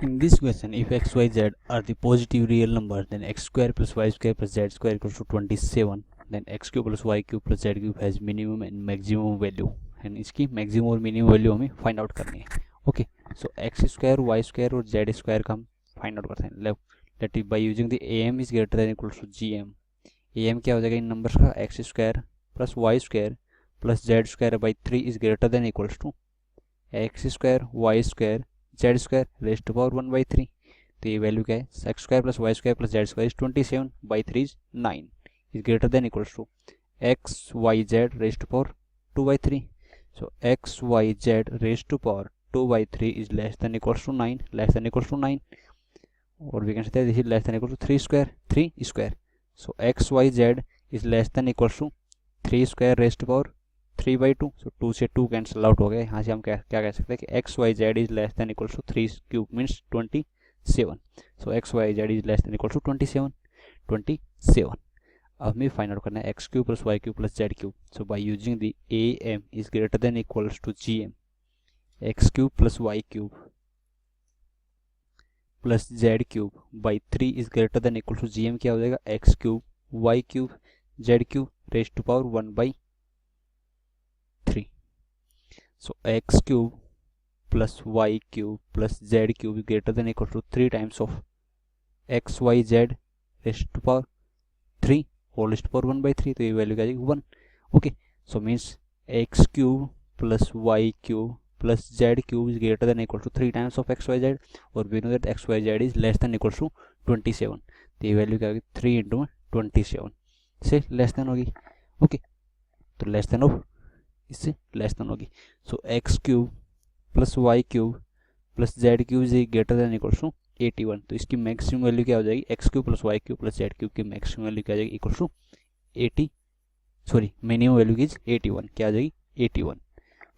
In this question, if x, y, z are the positive real numbers, then x square plus y square plus z square equals to 27. Then x cube plus y cube plus z cube has minimum and maximum value. And इसकी maximum और minimum value हमें find out करनी है. Okay, so x square, y square और z square का हम find out करते हैं. Let it by using the am is greater than equals to gm. am क्या हो जाएगा इन numbers का? x square plus y square plus z square by 3 is greater than equals to x square, y square, z square raised to power 1 by 3. तो ये value क्या है? x square plus y square plus z square is 27 by 3 is 9 is greater than equals to x y z raised to power 2 by 3. So x y z raised to power 2 by 3 is less than equals to 9, less than equals to 9, or we can say this is less than equals to 3 square, 3 square. So x y z is less than equals to 3 square raised to power 3 by 2. So 2 से 2 cancel out हो गए. यहाँ से हम क्या कह सकते हैं कि x y z is less than equal to 3 cube means 27. So x y z is less than equal to 27. अब हमें फाइंड आउट करना है x cube plus y cube plus z cube. So by using the A M is greater than equals to G M. X cube plus y cube plus z cube by 3 is greater than equal to G M. क्या हो जाएगा? X cube y cube z cube raise to power 1 by 3. So x cube plus y cube plus z cube is greater than equal to 3 times of x y z raised to power 3 whole raised to power 1 by 3. तो ये value क्या आएगी? 1. Okay, so means x cube plus y cube plus z cube is greater than equal to 3 times of x y z, और we know that x y z is less than equal to 27. तो ये value क्या होगी? 3 into 27 से less than होगी. ओके, तो less than of इससे लेस देन होगी. So x cube plus y cube plus z cube is greater than equal to 81. तो इसकी मैक्सिमम वैल्यू क्या हो जाएगी? X cube plus y cube plus z cube की मैक्सिमम वैल्यू क्या हो जाएगी? Equal to 80, sorry minimum value is 81. क्या आ जाएगी? 81.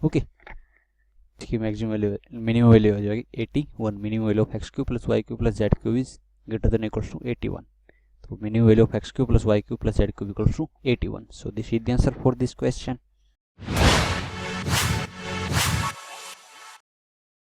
ओके, इसकी मैक्सिमम वैल्यू मिनिमम वैल्यू हो जाएगी 81. Minimum value of x cube plus y cube plus z cube is greater than equal to 81. तो minimum value of x cube plus y cube plus z cube equal to 81. So this is the answer for this question.